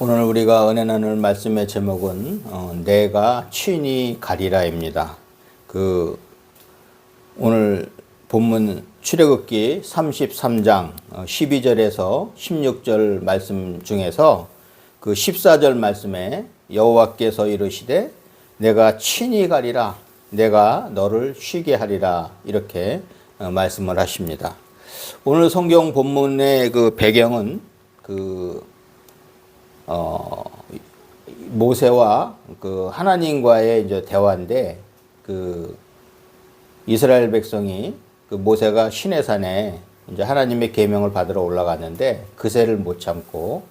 오늘 우리가 은혜 나눌 말씀의 제목은 내가 친히 가리라입니다. 오늘 본문 출애굽기 33장 12절에서 16절 말씀 중에서 14절 말씀에 여호와께서 이르시되 내가 친히 가리라, 내가 너를 쉬게 하리라, 이렇게 말씀을 하십니다. 오늘 성경 본문의 배경은 모세와 하나님과의 이제 대화인데, 이스라엘 백성이 모세가 시내산에 이제 하나님의 계명을 받으러 올라갔는데 그새를 못 참고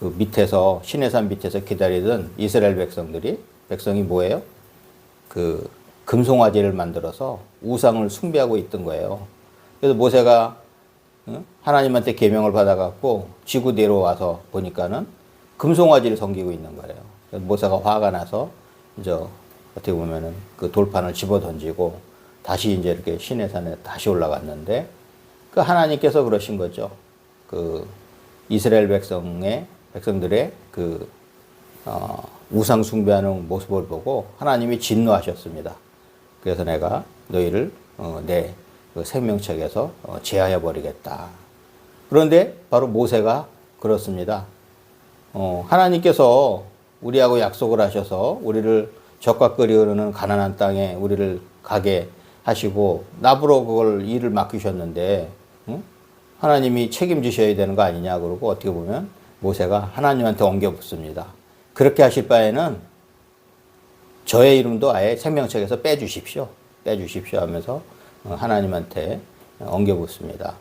밑에서, 시내산 밑에서 기다리던 이스라엘 백성이 뭐예요? 금송아지를 만들어서 우상을 숭배하고 있던 거예요. 그래서 모세가 하나님한테 계명을 받아갖고 지구 내려와서 보니까는 금송아지를 섬기고 있는 거예요. 그래서 모세가 화가 나서 이제 어떻게 보면은 돌판을 집어 던지고 다시 이제 이렇게 시내산에 다시 올라갔는데, 하나님께서 그러신 거죠. 이스라엘 백성들의 우상 숭배하는 모습을 보고 하나님이 진노하셨습니다. 그래서 내가 너희를 내 생명책에서 제하여 버리겠다. 그런데 바로 모세가 그렇습니다. 하나님께서 우리하고 약속을 하셔서 우리를 적과 꿀이 흐르는 가나안 땅에 우리를 가게 하시고 나부로 그걸 일을 맡기셨는데, 하나님이 책임지셔야 되는 거 아니냐 그러고, 어떻게 보면 모세가 하나님한테 엉겨 붙습니다. 그렇게 하실 바에는 저의 이름도 아예 생명책에서 빼주십시오 하면서 하나님한테 엉겨 붙습니다.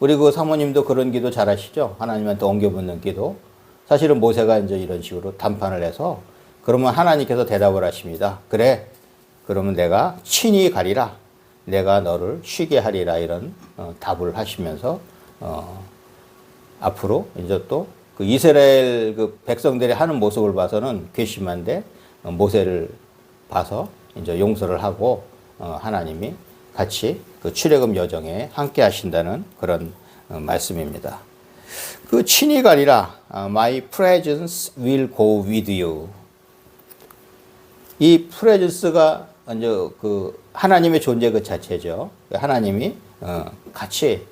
우리 사모님도 그런 기도 잘 하시죠? 하나님한테 엉겨 붙는 기도. 사실은 모세가 이제 이런 식으로 단판을 해서, 그러면 하나님께서 대답을 하십니다. 그래, 그러면 내가 친히 가리라, 내가 너를 쉬게 하리라, 이런 답을 하시면서 앞으로 이제 또 이스라엘 백성들이 하는 모습을 봐서는 괘씸한데 모세를 봐서 이제 용서를 하고 하나님이 같이 출애굽 여정에 함께 하신다는 그런 말씀입니다. 친히 가리라, My presence will go with you. 이 presence가 이제 하나님의 존재 그 자체죠. 하나님이 같이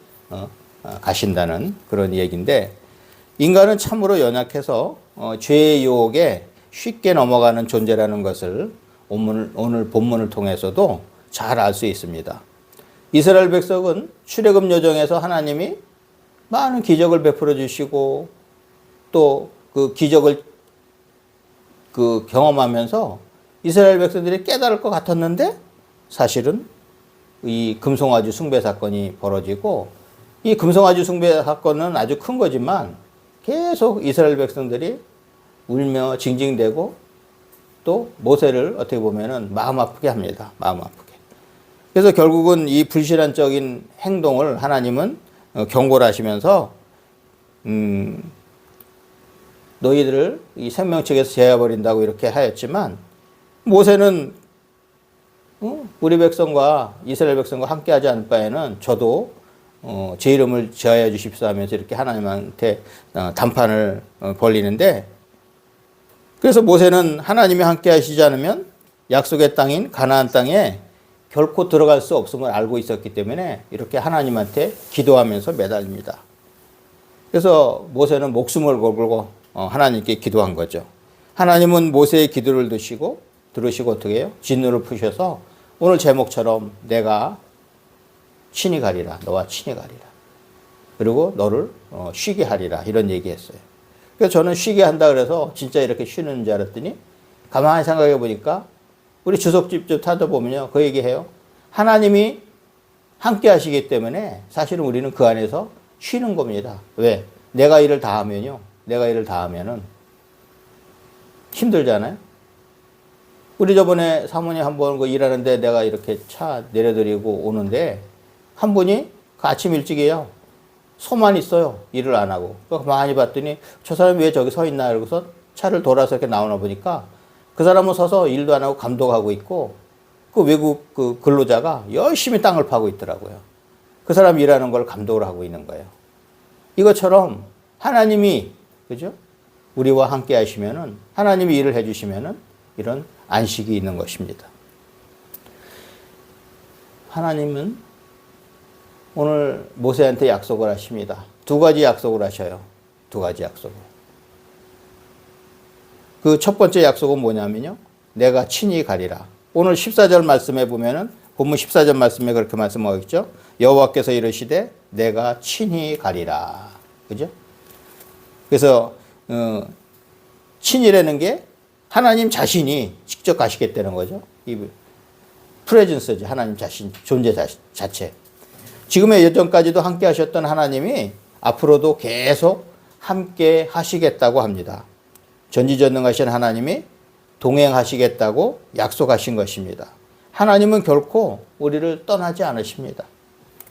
가신다는 그런 얘기인데, 인간은 참으로 연약해서 죄의 유혹에 쉽게 넘어가는 존재라는 것을 오늘 본문을 통해서도 잘 알 수 있습니다. 이스라엘 백성은 출애굽 여정에서 하나님이 많은 기적을 베풀어 주시고 또 기적을 경험하면서 이스라엘 백성들이 깨달을 것 같았는데, 사실은 이 금송아지 숭배 사건이 벌어지고, 이 금송아지 숭배 사건은 아주 큰 거지만 계속 이스라엘 백성들이 울며 징징대고 또 모세를 어떻게 보면은 마음 아프게 합니다. 마음 아프게. 그래서 결국은 이 불신앙적인 행동을 하나님은 경고를 하시면서 너희들을 이 생명책에서 제하버린다고 이렇게 하였지만, 모세는 우리 백성과 이스라엘 백성과 함께하지 않을 바에는 저도 제 이름을 제하여 주십시오 하면서 이렇게 하나님한테 단판을 벌리는데, 그래서 모세는 하나님이 함께 하시지 않으면 약속의 땅인 가나안 땅에 결코 들어갈 수 없음을 알고 있었기 때문에 이렇게 하나님한테 기도하면서 매달립니다. 그래서 모세는 목숨을 걸고 하나님께 기도한 거죠. 하나님은 모세의 기도를 들으시고 어떻게 해요? 진노를 푸셔서 오늘 제목처럼 내가 친히 가리라, 너와 친히 가리라, 그리고 너를 쉬게 하리라, 이런 얘기했어요. 그래서 저는 쉬게 한다 그래서 진짜 이렇게 쉬는 줄 알았더니, 가만히 생각해 보니까 우리 주석집 좀 찾아보면요, 그 얘기해요. 하나님이 함께 하시기 때문에 사실은 우리는 그 안에서 쉬는 겁니다. 왜? 내가 일을 다 하면은 힘들잖아요. 우리 저번에 사모님 한 번 일하는데 내가 이렇게 차 내려드리고 오는데 한 분이 아침 일찍이에요. 서만 있어요. 일을 안 하고. 많이 봤더니 저 사람이 왜 저기 서 있나, 그러고서 차를 돌아서 이렇게 나오나 보니까 그 사람은 서서 일도 안 하고 감독하고 있고, 외국 근로자가 열심히 땅을 파고 있더라고요. 그 사람 일하는 걸 감독을 하고 있는 거예요. 이것처럼 하나님이, 그죠? 우리와 함께 하시면은, 하나님이 일을 해주시면은 이런 안식이 있는 것입니다. 하나님은 오늘 모세한테 약속을 하십니다. 두 가지 약속을 하셔요. 두 가지 약속을. 그 첫 번째 약속은 뭐냐면요, 내가 친히 가리라. 오늘 14절 말씀에 보면은, 본문 14절 말씀에 그렇게 말씀하고 있죠. 여호와께서 이르시되 내가 친히 가리라. 그죠? 그래서 친이라는 게 하나님 자신이 직접 가시겠다는 거죠. 이 프레젠스지, 하나님 자신, 존재 자체. 지금의 여전까지도 함께 하셨던 하나님이 앞으로도 계속 함께 하시겠다고 합니다. 전지전능하신 하나님이 동행하시겠다고 약속하신 것입니다. 하나님은 결코 우리를 떠나지 않으십니다.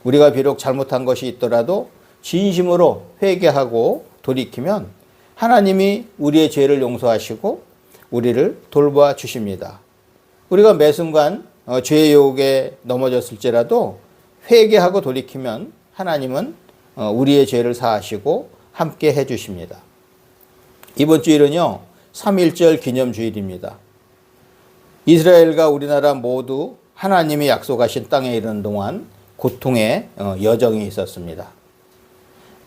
우리가 비록 잘못한 것이 있더라도 진심으로 회개하고 돌이키면 하나님이 우리의 죄를 용서하시고 우리를 돌봐 주십니다. 우리가 매 순간 죄의 유혹에 넘어졌을지라도 회개하고 돌이키면 하나님은 우리의 죄를 사하시고 함께 해주십니다. 이번 주일은요, 3.1절 기념주일입니다. 이스라엘과 우리나라 모두 하나님이 약속하신 땅에 이르는 동안 고통의 여정이 있었습니다.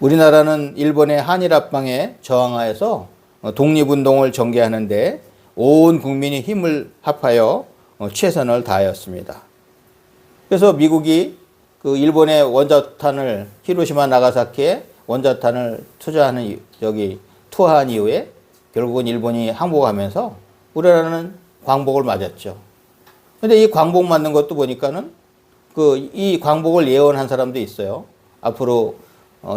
우리나라는 일본의 한일 합방에 저항하여서 독립운동을 전개하는데 온 국민이 힘을 합하여 최선을 다하였습니다. 그래서 미국이 그 일본의 원자탄을, 히로시마 나가사키에 원자탄을 투하한 이후에 결국은 일본이 항복하면서 우리나라는 광복을 맞았죠. 근데 이 광복 맞는 것도 보니까는 이 광복을 예언한 사람도 있어요. 앞으로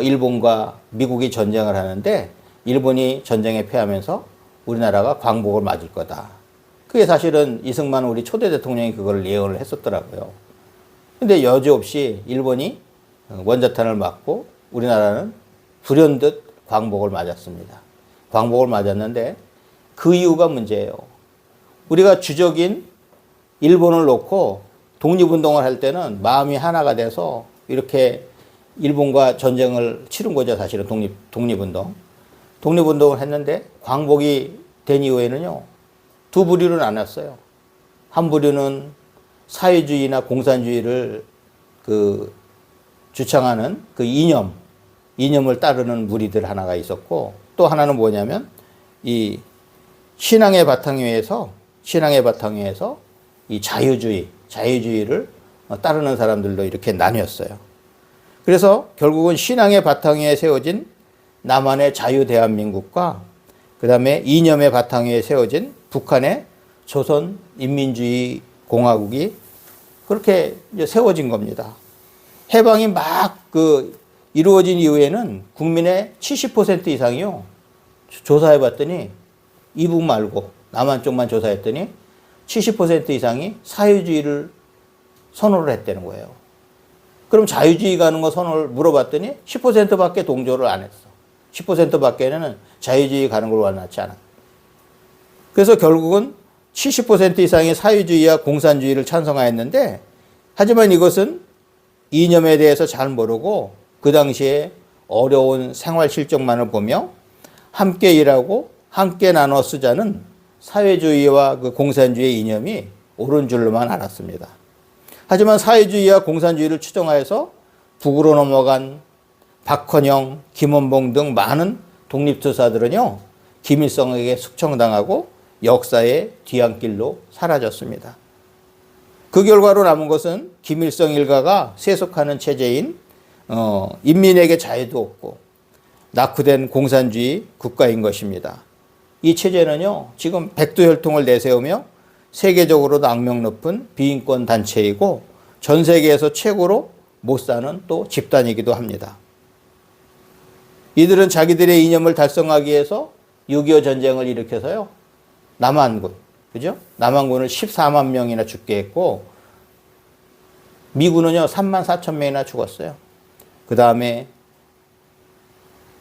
일본과 미국이 전쟁을 하는데 일본이 전쟁에 패하면서 우리나라가 광복을 맞을 거다. 그게 사실은 이승만 우리 초대 대통령이 그걸 예언을 했었더라고요. 근데 여지없이 일본이 원자탄을 맞고 우리나라는 불현듯 광복을 맞았습니다. 광복을 맞았는데 그 이유가 문제예요. 우리가 주적인 일본을 놓고 독립운동을 할 때는 마음이 하나가 돼서 이렇게 일본과 전쟁을 치른 거죠. 사실은 독립운동. 독립운동을 했는데 광복이 된 이후에는요, 두 부류로 나눴어요. 한 부류는 사회주의나 공산주의를 주창하는 그 이념을 따르는 무리들 하나가 있었고, 또 하나는 뭐냐면 이 신앙의 바탕 위에서 이 자유주의를 따르는 사람들로 이렇게 나뉘었어요. 그래서 결국은 신앙의 바탕 위에 세워진 남한의 자유대한민국과 그 다음에 이념의 바탕 위에 세워진 북한의 조선인민주의 공화국이 그렇게 이제 세워진 겁니다. 해방이 막 이루어진 이후에는 국민의 70% 이상이요, 조사해 봤더니 이북 말고 남한 쪽만 조사했더니 70% 이상이 사회주의를 선호를 했다는 거예요. 그럼 자유주의 가는 거 선호를 물어봤더니 10%밖에 동조를 안 했어. 10%밖에는 자유주의 가는 걸 원하지 않아. 그래서 결국은 70% 이상이 사회주의와 공산주의를 찬성하였는데, 하지만 이것은 이념에 대해서 잘 모르고 그 당시에 어려운 생활 실정만을 보며 함께 일하고 함께 나눠 쓰자는 사회주의와 그 공산주의의 이념이 옳은 줄로만 알았습니다. 하지만 사회주의와 공산주의를 추종하여서 북으로 넘어간 박헌영, 김원봉 등 많은 독립투사들은요, 김일성에게 숙청당하고 역사의 뒤안길로 사라졌습니다. 그 결과로 남은 것은 김일성 일가가 세속하는 체제인 인민에게 자유도 없고 낙후된 공산주의 국가인 것입니다. 이 체제는요, 지금 백두혈통을 내세우며 세계적으로도 악명 높은 비인권 단체이고 전 세계에서 최고로 못 사는 또 집단이기도 합니다. 이들은 자기들의 이념을 달성하기 위해서 6.25 전쟁을 일으켜서요, 남한군, 그죠? 남한군을 14만 명이나 죽게 했고, 미군은요, 3만 4천 명이나 죽었어요. 그 다음에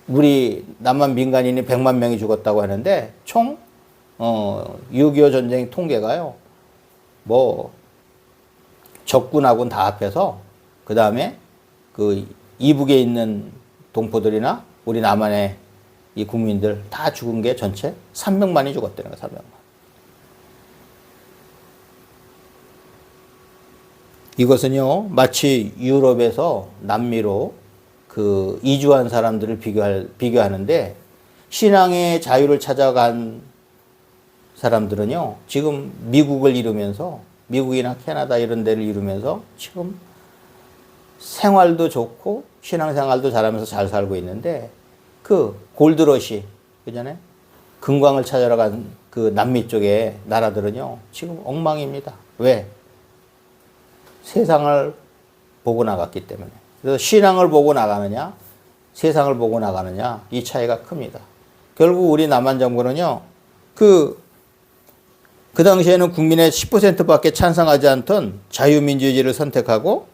우리 남한 민간인이 100만 명이 죽었다고 하는데, 총 6.25 전쟁 통계가요, 적군하고는 다 합해서, 그 다음에 그 이북에 있는 동포들이나 우리 남한에 이 국민들 다 죽은 게 전체 300만이 죽었다는 거예요. 300만. 이것은요, 마치 유럽에서 남미로 그 이주한 사람들을 비교하는데, 신앙의 자유를 찾아간 사람들은요, 지금 미국을 이루면서, 미국이나 캐나다 이런 데를 이루면서 지금 생활도 좋고 신앙생활도 잘하면서 잘 살고 있는데, 그 골드러시, 그 전에 금광을 찾아러 간 그 남미 쪽의 나라들은요, 지금 엉망입니다. 왜? 세상을 보고 나갔기 때문에. 그래서 신앙을 보고 나가느냐, 세상을 보고 나가느냐, 이 차이가 큽니다. 결국 우리 남한 정부는요, 그 당시에는 국민의 10%밖에 찬성하지 않던 자유민주주의를 선택하고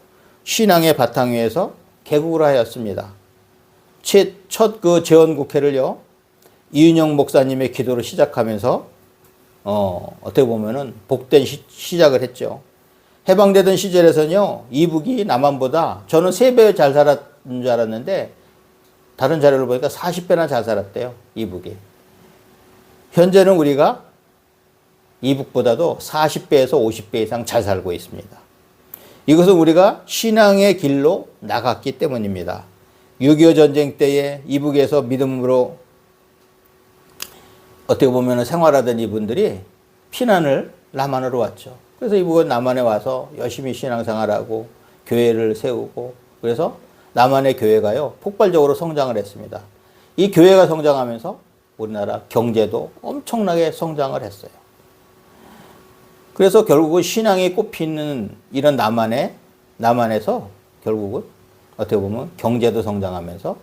신앙의 바탕 위에서 개국을 하였습니다. 첫 그 재헌국회를요, 이윤영 목사님의 기도로 시작하면서 어떻게 보면은 복된 시작을 했죠. 해방되던 시절에서는요, 이북이 남한보다 저는 3배 잘 살았는 줄 알았는데 다른 자료를 보니까 40배나 잘 살았대요, 이북이. 현재는 우리가 이북보다도 40배에서 50배 이상 잘 살고 있습니다. 이것은 우리가 신앙의 길로 나갔기 때문입니다. 6.25 전쟁 때에 이북에서 믿음으로 어떻게 보면 생활하던 이분들이 피난을 남한으로 왔죠. 그래서 이북은 남한에 와서 열심히 신앙생활하고 교회를 세우고, 그래서 남한의 교회가요, 폭발적으로 성장을 했습니다. 이 교회가 성장하면서 우리나라 경제도 엄청나게 성장을 했어요. 그래서 결국은 신앙이 꽃피는 이런 남한에서 결국은 어떻게 보면 경제도 성장하면서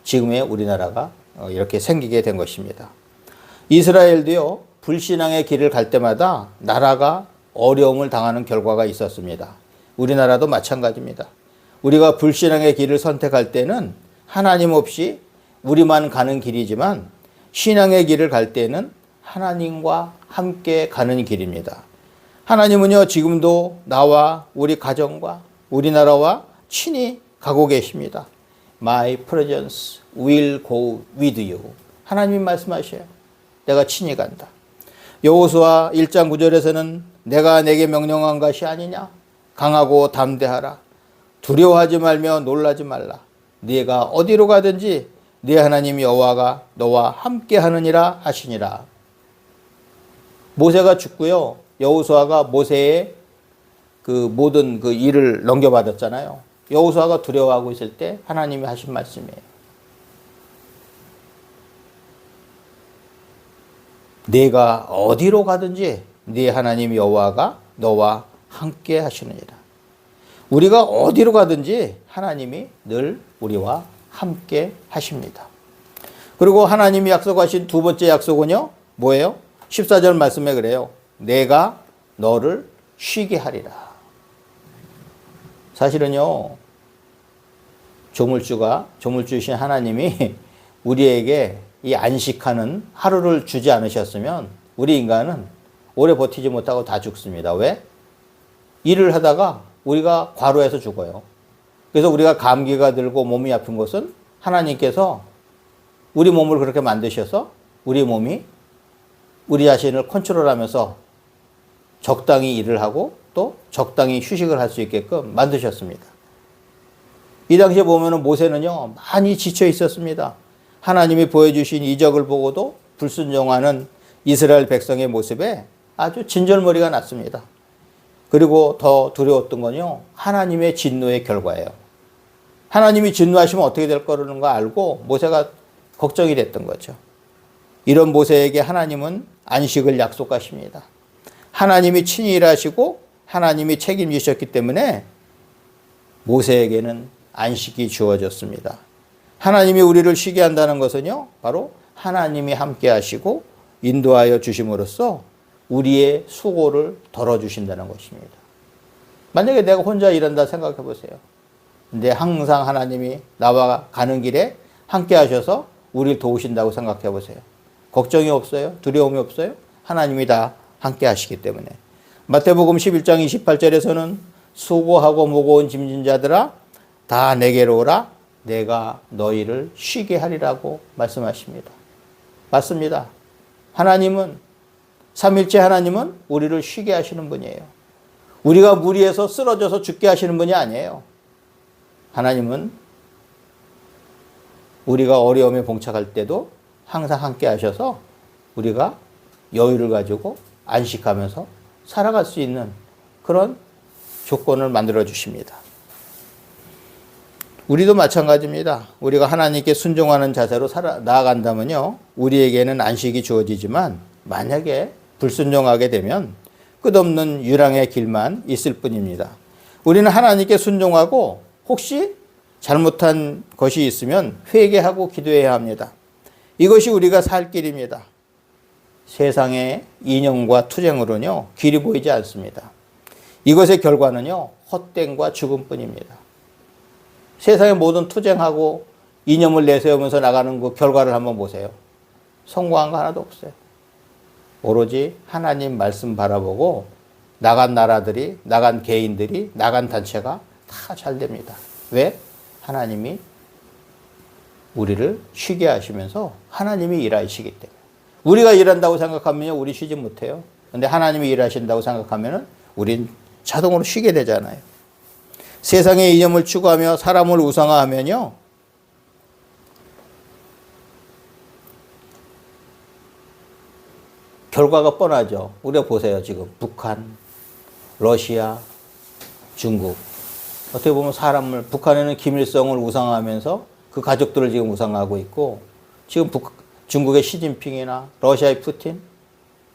지금의 우리나라가 이렇게 생기게 된 것입니다. 이스라엘도요, 불신앙의 길을 갈 때마다 나라가 어려움을 당하는 결과가 있었습니다. 우리나라도 마찬가지입니다. 우리가 불신앙의 길을 선택할 때는 하나님 없이 우리만 가는 길이지만, 신앙의 길을 갈 때는 하나님과 함께 가는 길입니다. 하나님은요, 지금도 나와 우리 가정과 우리나라와 친히 가고 계십니다. My presence will go with you. 하나님이 말씀하셔요. 내가 친히 간다. 여호수아 1장 9절에서는 내가 내게 명령한 것이 아니냐? 강하고 담대하라. 두려워하지 말며 놀라지 말라. 네가 어디로 가든지 네 하나님 여호와가 너와 함께 하느니라 하시니라. 모세가 죽고요, 여호수아가 모세의 그 모든 그 일을 넘겨받았잖아요. 여호수아가 두려워하고 있을 때 하나님이 하신 말씀이에요. 네가 어디로 가든지 네 하나님 여호와가 너와 함께 하시느니라. 우리가 어디로 가든지 하나님이 늘 우리와 함께 하십니다. 그리고 하나님이 약속하신 두 번째 약속은요, 뭐예요? 14절 말씀에 그래요. 내가 너를 쉬게 하리라. 사실은요, 조물주신 하나님이 우리에게 이 안식하는 하루를 주지 않으셨으면 우리 인간은 오래 버티지 못하고 다 죽습니다. 왜? 일을 하다가 우리가 과로해서 죽어요. 그래서 우리가 감기가 들고 몸이 아픈 것은 하나님께서 우리 몸을 그렇게 만드셔서 우리 몸이 우리 자신을 컨트롤하면서 적당히 일을 하고 또 적당히 휴식을 할 수 있게끔 만드셨습니다. 이 당시에 보면은 모세는요, 많이 지쳐 있었습니다. 하나님이 보여주신 이적을 보고도 불순종하는 이스라엘 백성의 모습에 아주 진절머리가 났습니다. 그리고 더 두려웠던 건요, 하나님의 진노의 결과예요. 하나님이 진노하시면 어떻게 될 거라는 거 알고 모세가 걱정이 됐던 거죠. 이런 모세에게 하나님은 안식을 약속하십니다. 하나님이 친히 일하시고 하나님이 책임지셨기 때문에 모세에게는 안식이 주어졌습니다. 하나님이 우리를 쉬게 한다는 것은요, 바로 하나님이 함께 하시고 인도하여 주심으로써 우리의 수고를 덜어주신다는 것입니다. 만약에 내가 혼자 일한다 생각해 보세요. 근데 항상 하나님이 나와 가는 길에 함께 하셔서 우리를 도우신다고 생각해 보세요. 걱정이 없어요? 두려움이 없어요? 하나님이 다 함께 하시기 때문에. 마태복음 11장 28절에서는 수고하고 무거운 짐진 자들아 다 내게로 오라 내가 너희를 쉬게 하리라고 말씀하십니다. 맞습니다. 하나님은, 삼일째 하나님은 우리를 쉬게 하시는 분이에요. 우리가 무리해서 쓰러져서 죽게 하시는 분이 아니에요. 하나님은 우리가 어려움에 봉착할 때도 항상 함께 하셔서 우리가 여유를 가지고 안식하면서 살아갈 수 있는 그런 조건을 만들어 주십니다. 우리도 마찬가지입니다. 우리가 하나님께 순종하는 자세로 나아간다면요, 우리에게는 안식이 주어지지만 만약에 불순종하게 되면 끝없는 유랑의 길만 있을 뿐입니다. 우리는 하나님께 순종하고 혹시 잘못한 것이 있으면 회개하고 기도해야 합니다. 이것이 우리가 살 길입니다. 세상의 이념과 투쟁으로는요, 길이 보이지 않습니다. 이것의 결과는요, 헛됨과 죽음뿐입니다. 세상의 모든 투쟁하고 이념을 내세우면서 나가는 그 결과를 한번 보세요. 성공한 거 하나도 없어요. 오로지 하나님 말씀 바라보고 나간 나라들이, 나간 개인들이, 나간 단체가 다 잘 됩니다. 왜? 하나님이 우리를 쉬게 하시면서 하나님이 일하시기 때문에. 우리가 일한다고 생각하면 우리 쉬지 못해요. 근데 하나님이 일하신다고 생각하면 우린 자동으로 쉬게 되잖아요. 세상의 이념을 추구하며 사람을 우상화하면요, 결과가 뻔하죠. 우리가 보세요. 지금 북한, 러시아, 중국. 어떻게 보면 사람을, 북한에는 김일성을 우상화하면서 그 가족들을 지금 우상화하고 있고, 지금 중국의 시진핑이나 러시아의 푸틴.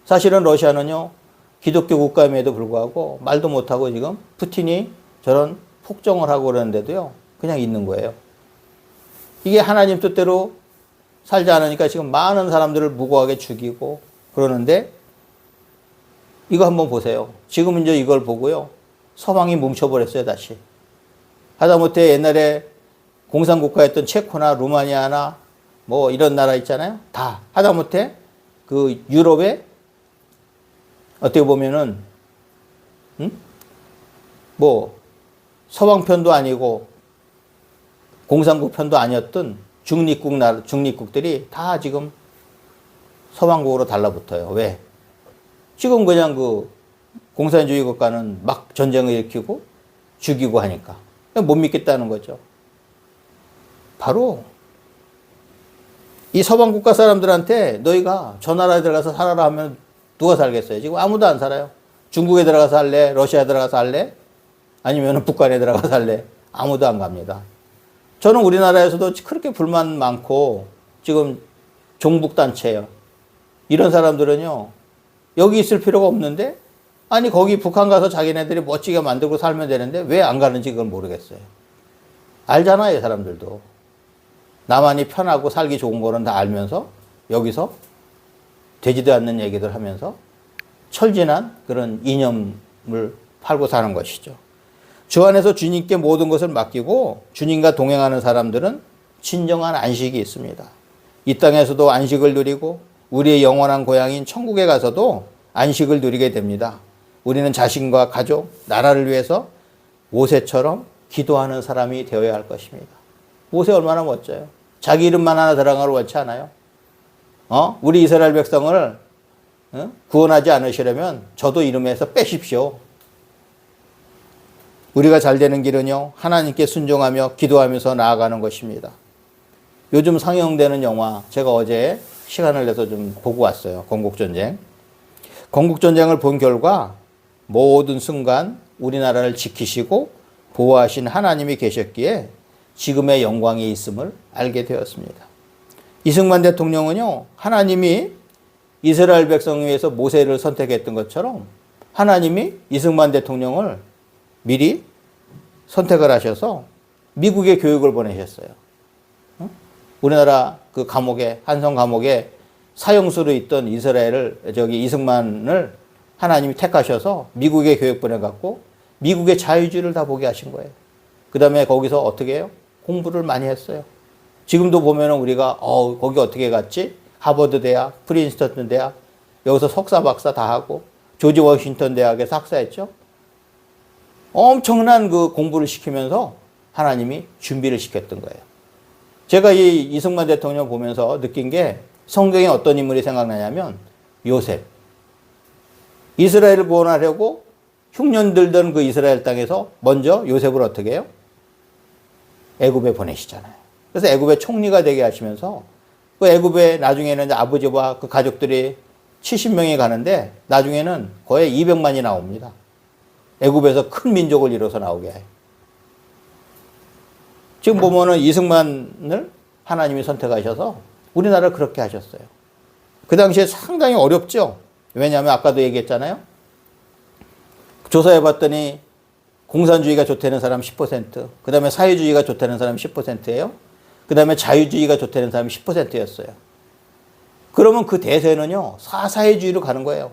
사실은 러시아는요, 기독교 국가임에도 불구하고 말도 못하고 지금 푸틴이 저런 폭정을 하고 그러는데도요, 그냥 있는 거예요. 이게 하나님 뜻대로 살지 않으니까 지금 많은 사람들을 무고하게 죽이고 그러는데, 이거 한번 보세요. 지금 이제 이걸 보고요, 서방이 뭉쳐버렸어요, 다시. 하다못해 옛날에 공산국가였던 체코나 루마니아나 뭐 이런 나라 있잖아요. 다. 하다못해 그 유럽에 어떻게 보면은, 뭐 서방 편도 아니고 공산국 편도 아니었던 중립국들이 다 지금 서방국으로 달라붙어요. 왜? 지금 그냥 그 공산주의 국가는 막 전쟁을 일으키고 죽이고 하니까 못 믿겠다는 거죠. 바로 이 서방 국가 사람들한테 너희가 저 나라에 들어가서 살아라 하면 누가 살겠어요? 지금 아무도 안 살아요. 중국에 들어가서 살래? 러시아에 들어가서 살래? 아니면 북한에 들어가서 살래? 아무도 안 갑니다. 저는 우리나라에서도 그렇게 불만 많고 지금 종북단체예요. 이런 사람들은요, 여기 있을 필요가 없는데, 아니 거기 북한 가서 자기네들이 멋지게 만들고 살면 되는데 왜 안 가는지 그걸 모르겠어요. 알잖아요, 사람들도. 나만이 편하고 살기 좋은 거는 다 알면서 여기서 되지도 않는 얘기들 하면서 철진한 그런 이념을 팔고 사는 것이죠. 주 안에서 주님께 모든 것을 맡기고 주님과 동행하는 사람들은 진정한 안식이 있습니다. 이 땅에서도 안식을 누리고 우리의 영원한 고향인 천국에 가서도 안식을 누리게 됩니다. 우리는 자신과 가족, 나라를 위해서 모세처럼 기도하는 사람이 되어야 할 것입니다. 모세 얼마나 멋져요. 자기 이름만 하나 들어가는 걸 원치 않아요. 우리 이스라엘 백성을 구원하지 않으시려면 저도 이름에서 빼십시오. 우리가 잘 되는 길은요, 하나님께 순종하며 기도하면서 나아가는 것입니다. 요즘 상영되는 영화, 제가 어제 시간을 내서 좀 보고 왔어요. 건국전쟁. 건국전쟁을 본 결과 모든 순간 우리나라를 지키시고 보호하신 하나님이 계셨기에 지금의 영광이 있음을 알게 되었습니다. 이승만 대통령은요, 하나님이 이스라엘 백성을 위해서 모세를 선택했던 것처럼 하나님이 이승만 대통령을 미리 선택을 하셔서 미국에 교육을 보내셨어요. 우리나라 그 감옥에, 한성 감옥에 사형수로 있던 이승만을 하나님이 택하셔서 미국에 교육 보내갖고 미국의 자유주의를 다 보게 하신 거예요. 그 다음에 거기서 어떻게 해요? 공부를 많이 했어요. 지금도 보면은 우리가, 거기 어떻게 갔지? 하버드 대학, 프린스턴 대학, 여기서 석사, 박사 다 하고, 조지 워싱턴 대학에서 학사했죠? 엄청난 그 공부를 시키면서 하나님이 준비를 시켰던 거예요. 제가 이 이승만 대통령 보면서 느낀 게 성경에 어떤 인물이 생각나냐면 요셉. 이스라엘을 구원하려고 흉년 들던 그 이스라엘 땅에서 먼저 요셉을 어떻게 해요? 애굽에 보내시잖아요. 그래서 애굽의 총리가 되게 하시면서 그 애굽에 나중에는 아버지와 그 가족들이 70명이 가는데 나중에는 거의 200만이 나옵니다. 애굽에서 큰 민족을 이뤄서 나오게 해요. 지금 보면은 이승만을 하나님이 선택하셔서 우리나라를 그렇게 하셨어요. 그 당시에 상당히 어렵죠. 왜냐하면 아까도 얘기했잖아요. 조사해 봤더니 공산주의가 좋다는 사람 10%, 그 다음에 사회주의가 좋다는 사람 10%예요. 그 다음에 자유주의가 좋다는 사람이 10%였어요. 그러면 그 대세는요, 사회주의로 가는 거예요.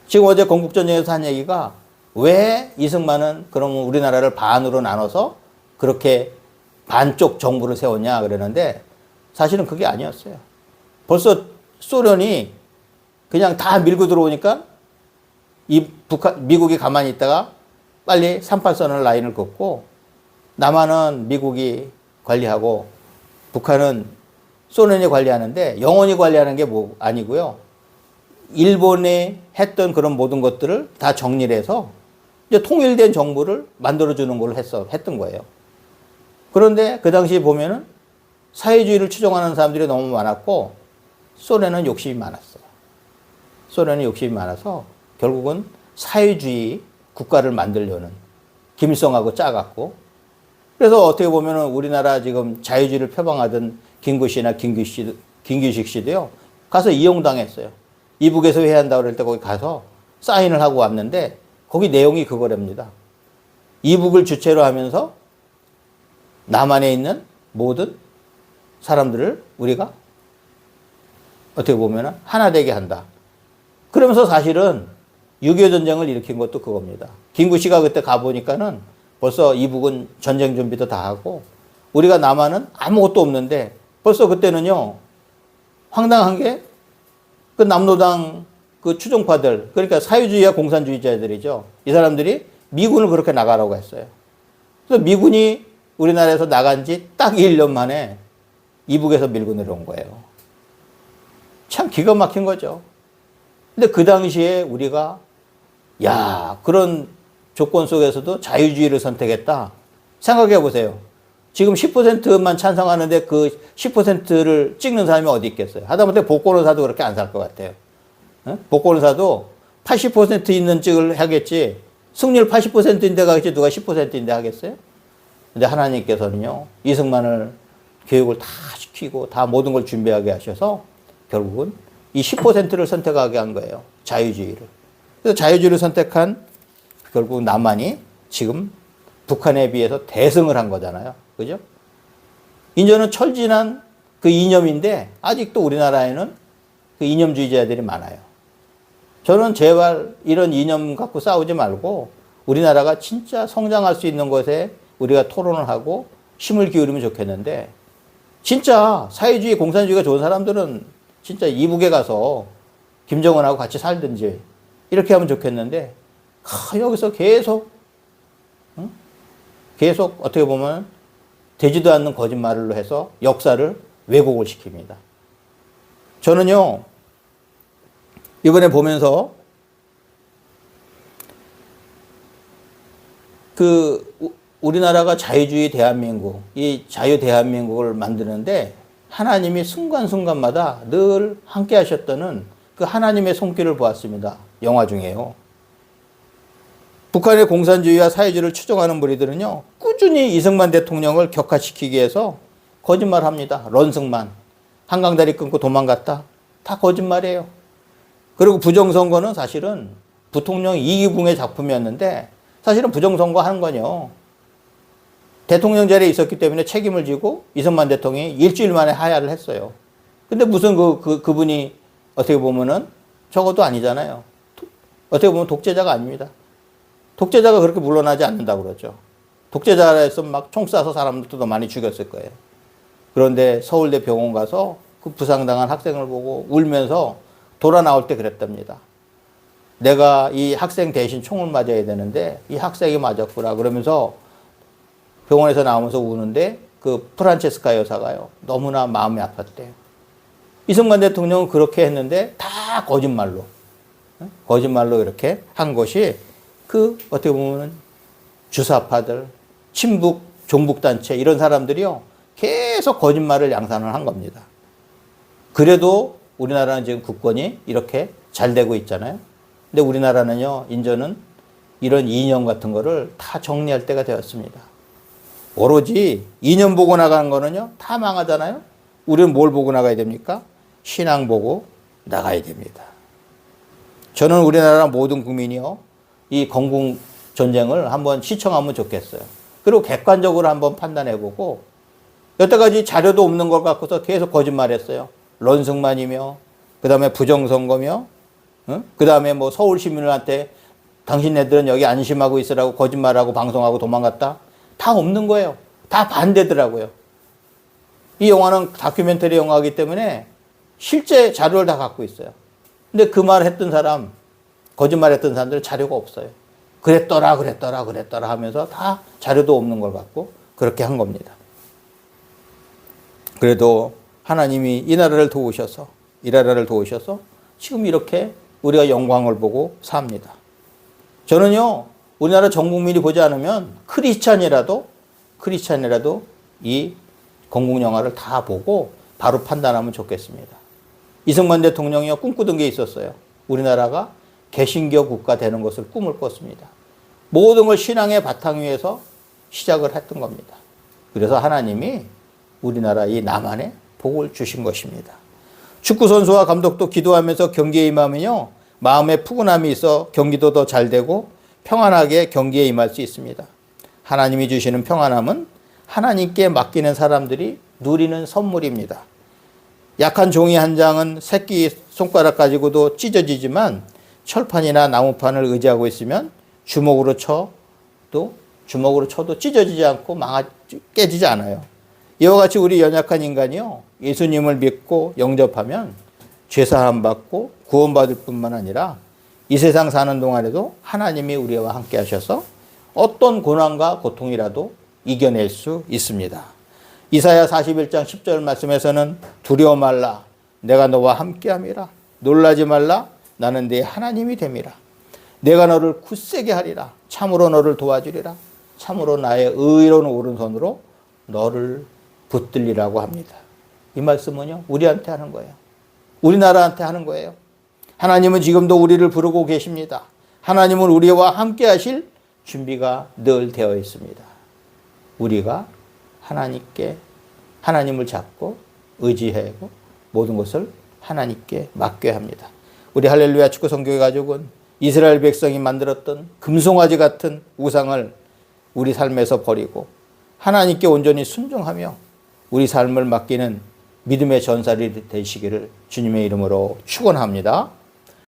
지금 어제 건국전쟁에서 한 얘기가 왜 이승만은 그러면 우리나라를 반으로 나눠서 그렇게 반쪽 정부를 세웠냐 그러는데 사실은 그게 아니었어요. 벌써 소련이 그냥 다 밀고 들어오니까 미국이 가만히 있다가 빨리 38선을 라인을 긋고 남한은 미국이 관리하고 북한은 소련이 관리하는데 영원히 관리하는 게 뭐 아니고요. 일본이 했던 그런 모든 것들을 다 정리를 해서 이제 통일된 정부를 만들어주는 걸로 했던 거예요. 그런데 그 당시 보면은 사회주의를 추종하는 사람들이 너무 많았고 소련은 욕심이 많았어요. 소련은 욕심이 많아서 결국은 사회주의 국가를 만들려는 김일성하고 짜갖고 그래서 어떻게 보면은 우리나라 지금 자유주의를 표방하던 김구 씨나 김규식 씨도요 가서 이용당했어요. 이북에서 회의한다고 그럴 때 거기 가서 사인을 하고 왔는데 거기 내용이 그거랍니다. 이북을 주체로 하면서 남한에 있는 모든 사람들을 우리가 어떻게 보면 하나 되게 한다. 그러면서 사실은 6.25 전쟁을 일으킨 것도 그겁니다. 김구 씨가 그때 가보니까는 벌써 이북은 전쟁 준비도 다 하고 우리가 남한은 아무것도 없는데 벌써 그때는요 황당한 게 그 남로당 그 추종파들 그러니까 사회주의와 공산주의자들이죠. 이 사람들이 미군을 그렇게 나가라고 했어요. 그래서 미군이 우리나라에서 나간 지 딱 1년 만에 이북에서 밀고 내려온 거예요. 참 기가 막힌 거죠. 근데 그 당시에 우리가 야 그런 조건 속에서도 자유주의를 선택했다. 생각해 보세요. 지금 10%만 찬성하는데 그 10%를 찍는 사람이 어디 있겠어요. 하다못해 복권을 사도 그렇게 안 살 것 같아요. 복권을 사도 80% 있는 찍을 하겠지 승률 80%인데 가겠지 누가 10%인데 하겠어요? 근데 하나님께서는요 이승만을 교육을 다 시키고 다 모든 걸 준비하게 하셔서 결국은 이 10%를 선택하게 한 거예요. 자유주의를. 그래서 자유주의를 선택한 결국 남한이 지금 북한에 비해서 대승을 한 거잖아요. 그죠? 이제는 철진한 그 이념인데 아직도 우리나라에는 그 이념주의자들이 많아요. 저는 제발 이런 이념 갖고 싸우지 말고 우리나라가 진짜 성장할 수 있는 것에 우리가 토론을 하고 힘을 기울이면 좋겠는데 진짜 사회주의 공산주의가 좋은 사람들은 진짜 이북에 가서 김정은하고 같이 살든지 이렇게 하면 좋겠는데 여기서 계속 어떻게 보면 되지도 않는 거짓말로 해서 역사를 왜곡을 시킵니다. 저는요 이번에 보면서 우리나라가 자유주의 대한민국, 이 자유 대한민국을 만드는데 하나님이 순간순간마다 늘 함께 하셨다는 그 하나님의 손길을 보았습니다. 영화 중에요. 북한의 공산주의와 사회주의를 추종하는 무리들은요, 꾸준히 이승만 대통령을 격화시키기 위해서 거짓말합니다. 런승만. 한강다리 끊고 도망갔다. 다 거짓말이에요. 그리고 부정선거는 사실은 부통령 이기붕의 작품이었는데 사실은 부정선거 하는 거요. 대통령 자리에 있었기 때문에 책임을 지고 이승만 대통령이 일주일 만에 하야를 했어요. 근데 무슨 그분이 어떻게 보면은 적어도 아니잖아요. 어떻게 보면 독재자가 아닙니다. 독재자가 그렇게 물러나지 않는다고 그러죠. 독재자라 해서 막 총 쏴서 사람들도 더 많이 죽였을 거예요. 그런데 서울대 병원 가서 그 부상당한 학생을 보고 울면서 돌아 나올 때 그랬답니다. 내가 이 학생 대신 총을 맞아야 되는데 이 학생이 맞았구나 그러면서 병원에서 나오면서 우는데 그 프란체스카 여사가요. 너무나 마음이 아팠대요. 이승만 대통령은 그렇게 했는데 다 거짓말로 이렇게 한 것이 그 어떻게 보면 주사파들, 친북, 종북단체 이런 사람들이요. 계속 거짓말을 양산을 한 겁니다. 그래도 우리나라는 지금 국권이 이렇게 잘 되고 있잖아요. 근데 우리나라는요, 이제는 이런 이념 같은 거를 다 정리할 때가 되었습니다. 오로지 이념 보고 나가는 거는요, 다 망하잖아요. 우리는 뭘 보고 나가야 됩니까? 신앙 보고 나가야 됩니다. 저는 우리나라 모든 국민이요, 이 건국 전쟁을 한번 시청하면 좋겠어요. 그리고 객관적으로 한번 판단해보고, 여태까지 자료도 없는 걸 갖고서 계속 거짓말했어요. 런승만이며, 그 다음에 부정선거며, 그 다음에 뭐 서울 시민들한테 당신네들은 여기 안심하고 있으라고 거짓말하고 방송하고 도망갔다. 다 없는 거예요. 다 반대더라고요. 이 영화는 다큐멘터리 영화이기 때문에 실제 자료를 다 갖고 있어요. 근데 그 말 했던 사람, 거짓말 했던 사람들은 자료가 없어요. 그랬더라 하면서 다 자료도 없는 걸 갖고 그렇게 한 겁니다. 그래도 하나님이 이 나라를 도우셔서 지금 이렇게 우리가 영광을 보고 삽니다. 저는요, 우리나라 전 국민이 보지 않으면 크리스찬이라도 이 건국 영화를 다 보고 바로 판단하면 좋겠습니다. 이승만 대통령이요, 꿈꾸던 게 있었어요. 우리나라가 개신교 국가 되는 것을 꿈을 꿨습니다. 모든 걸 신앙의 바탕 위에서 시작을 했던 겁니다. 그래서 하나님이 우리나라 이 남한에 복을 주신 것입니다. 축구선수와 감독도 기도하면서 경기에 임하면요, 마음에 푸근함이 있어 경기도 더 잘 되고 평안하게 경기에 임할 수 있습니다. 하나님이 주시는 평안함은 하나님께 맡기는 사람들이 누리는 선물입니다. 약한 종이 한 장은 새끼 손가락 가지고도 찢어지지만 철판이나 나무판을 의지하고 있으면 주먹으로 쳐도 찢어지지 않고 깨지지 않아요. 이와 같이 우리 연약한 인간이요, 예수님을 믿고 영접하면 죄사함 받고 구원받을 뿐만 아니라 이 세상 사는 동안에도 하나님이 우리와 함께 하셔서 어떤 고난과 고통이라도 이겨낼 수 있습니다. 이사야 41장 10절 말씀에서는 두려워 말라, 내가 너와 함께함이라. 놀라지 말라, 나는 네 하나님이 됨이라. 내가 너를 굳세게 하리라. 참으로 너를 도와주리라. 참으로 나의 의로운 오른손으로 너를 붙들리라고 합니다. 이 말씀은요, 우리한테 하는 거예요. 우리나라한테 하는 거예요. 하나님은 지금도 우리를 부르고 계십니다. 하나님은 우리와 함께 하실 준비가 늘 되어 있습니다. 우리가 하나님을 잡고 의지하고 모든 것을 하나님께 맡겨야 합니다. 우리 할렐루야 축구 성교회 가족은 이스라엘 백성이 만들었던 금송아지 같은 우상을 우리 삶에서 버리고 하나님께 온전히 순종하며 우리 삶을 맡기는 믿음의 전사들이 되시기를 주님의 이름으로 축원합니다.